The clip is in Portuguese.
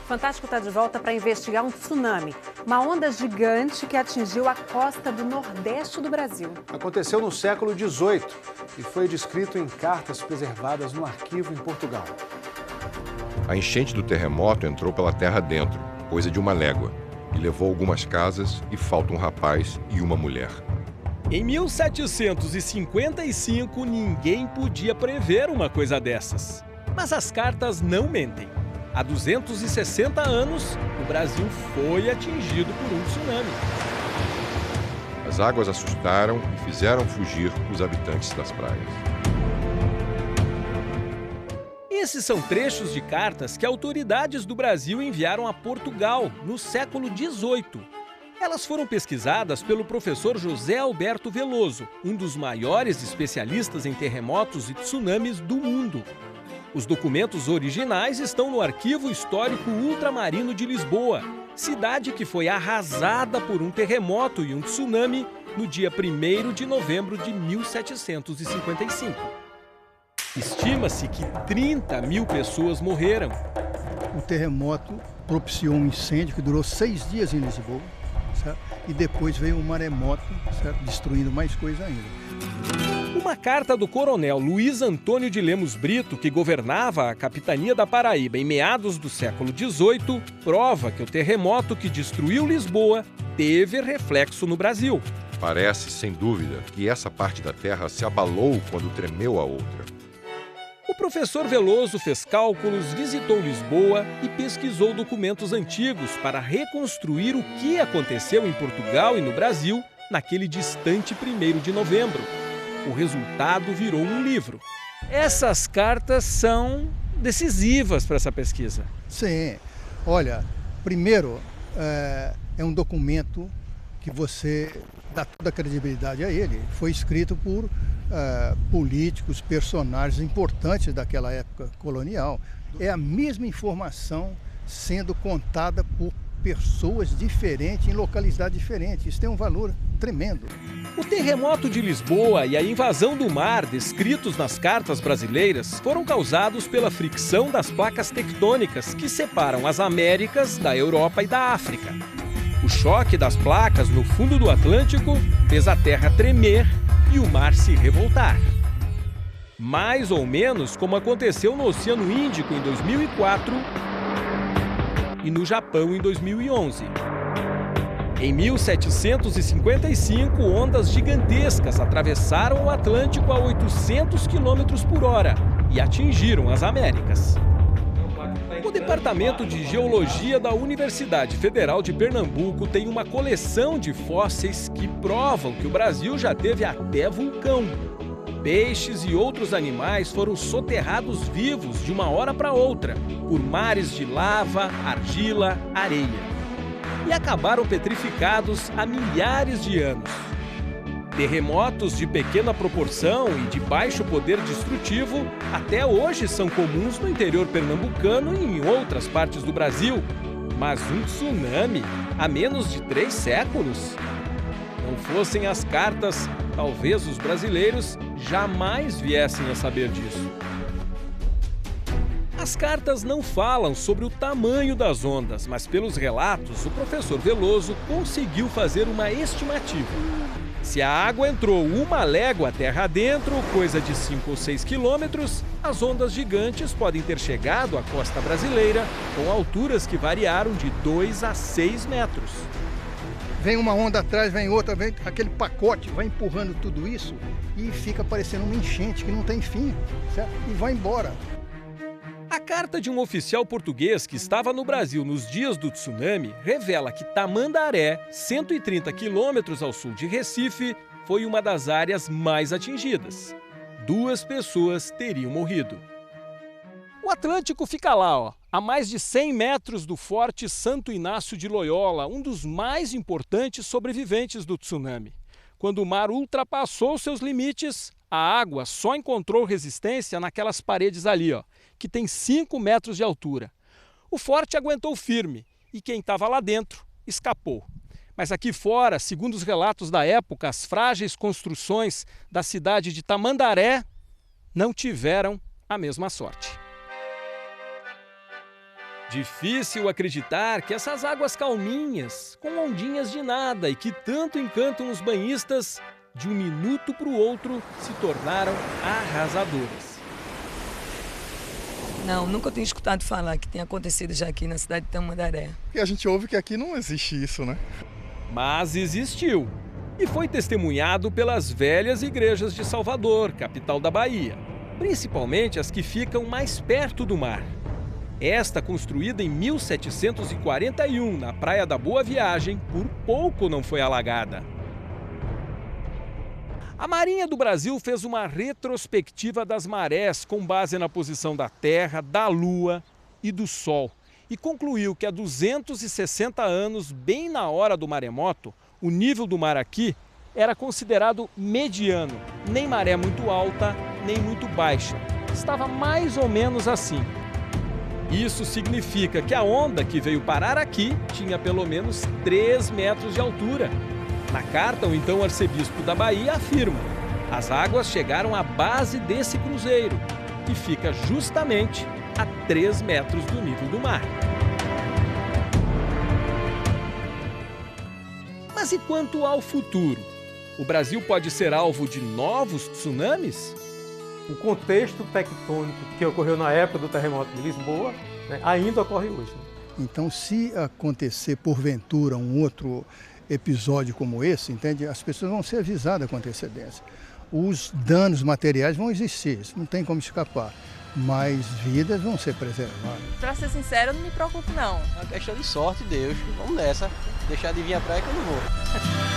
O Fantástico está de volta para investigar um tsunami, uma onda gigante que atingiu a costa do nordeste do Brasil. Aconteceu no século XVIII e foi descrito em cartas preservadas no arquivo em Portugal. A enchente do terremoto entrou pela terra dentro, coisa de uma légua, e levou algumas casas e falta um rapaz e uma mulher. Em 1755, ninguém podia prever uma coisa dessas. Mas as cartas não mentem. Há 260 anos, o Brasil foi atingido por um tsunami. As águas assustaram e fizeram fugir os habitantes das praias. Esses são trechos de cartas que autoridades do Brasil enviaram a Portugal no século XVIII. Elas foram pesquisadas pelo professor José Alberto Veloso, um dos maiores especialistas em terremotos e tsunamis do mundo. Os documentos originais estão no Arquivo Histórico Ultramarino de Lisboa, cidade que foi arrasada por um terremoto e um tsunami no dia 1º de novembro de 1755. Estima-se que 30 mil pessoas morreram. O terremoto propiciou um incêndio que durou 6 dias em Lisboa, certo? E depois veio um maremoto, certo? Destruindo mais coisa ainda. Uma carta do coronel Luiz Antônio de Lemos Brito, que governava a capitania da Paraíba em meados do século XVIII, prova que o terremoto que destruiu Lisboa teve reflexo no Brasil. Parece, sem dúvida, que essa parte da terra se abalou quando tremeu a outra. O professor Veloso fez cálculos, visitou Lisboa e pesquisou documentos antigos para reconstruir o que aconteceu em Portugal e no Brasil naquele distante 1º de novembro. O resultado virou um livro. Essas cartas são decisivas para essa pesquisa. Sim. Olha, primeiro, é um documento que você dá toda a credibilidade a ele. Foi escrito por políticos, personagens importantes daquela época colonial. É a mesma informação sendo contada por pessoas diferentes, em localidades diferentes. Isso tem um valor tremendo. O terremoto de Lisboa e a invasão do mar, descritos nas cartas brasileiras, foram causados pela fricção das placas tectônicas que separam as Américas da Europa e da África. O choque das placas no fundo do Atlântico fez a terra tremer e o mar se revoltar. Mais ou menos como aconteceu no Oceano Índico em 2004 e no Japão em 2011. Em 1755, ondas gigantescas atravessaram o Atlântico a 800 km por hora e atingiram as Américas. O Departamento de Geologia da Universidade Federal de Pernambuco tem uma coleção de fósseis que provam que o Brasil já teve até vulcão. Peixes e outros animais foram soterrados vivos de uma hora para outra, por mares de lava, argila, areia. E acabaram petrificados há milhares de anos. Terremotos de pequena proporção e de baixo poder destrutivo até hoje são comuns no interior pernambucano e em outras partes do Brasil. Mas um tsunami há menos de 3 séculos? Não fossem as cartas, talvez os brasileiros jamais viessem a saber disso. As cartas não falam sobre o tamanho das ondas, mas pelos relatos, o professor Veloso conseguiu fazer uma estimativa. Se a água entrou 1 légua terra adentro, coisa de 5 ou 6 quilômetros, as ondas gigantes podem ter chegado à costa brasileira com alturas que variaram de 2 a 6 metros. Vem uma onda atrás, vem outra, vem aquele pacote, vai empurrando tudo isso e fica parecendo uma enchente que não tem fim, certo? E vai embora. A carta de um oficial português que estava no Brasil nos dias do tsunami revela que Tamandaré, 130 quilômetros ao sul de Recife, foi uma das áreas mais atingidas. 2 pessoas teriam morrido. O Atlântico fica lá, a mais de 100 metros do Forte Santo Inácio de Loyola, um dos mais importantes sobreviventes do tsunami. Quando o mar ultrapassou seus limites, a água só encontrou resistência naquelas paredes ali, que tem 5 metros de altura. O forte aguentou firme e quem estava lá dentro escapou. Mas aqui fora, segundo os relatos da época, as frágeis construções da cidade de Tamandaré não tiveram a mesma sorte. Difícil acreditar que essas águas calminhas, com ondinhas de nada e que tanto encantam os banhistas, de um minuto para o outro se tornaram arrasadoras. Não, nunca tinha escutado falar que tenha acontecido já aqui na cidade de Tamandaré. E a gente ouve que aqui não existe isso, né? Mas existiu e foi testemunhado pelas velhas igrejas de Salvador, capital da Bahia, principalmente as que ficam mais perto do mar. Esta, construída em 1741 na Praia da Boa Viagem, por pouco não foi alagada. A Marinha do Brasil fez uma retrospectiva das marés com base na posição da Terra, da Lua e do Sol e concluiu que há 260 anos, bem na hora do maremoto, o nível do mar aqui era considerado mediano, nem maré muito alta, nem muito baixa. Estava mais ou menos assim. Isso significa que a onda que veio parar aqui tinha pelo menos 3 metros de altura. Na carta, o então arcebispo da Bahia afirma: as águas chegaram à base desse cruzeiro, que fica justamente a 3 metros do nível do mar. Mas e quanto ao futuro? O Brasil pode ser alvo de novos tsunamis? O contexto tectônico que ocorreu na época do terremoto de Lisboa, né, ainda ocorre hoje. Então, se acontecer porventura um outro episódio como esse, entende? As pessoas vão ser avisadas com antecedência. Os danos materiais vão existir, isso não tem como escapar, mas vidas vão ser preservadas. Pra ser sincero, eu não me preocupo não. É uma questão de sorte, Deus. Vamos nessa. Deixar de vir à praia que eu não vou.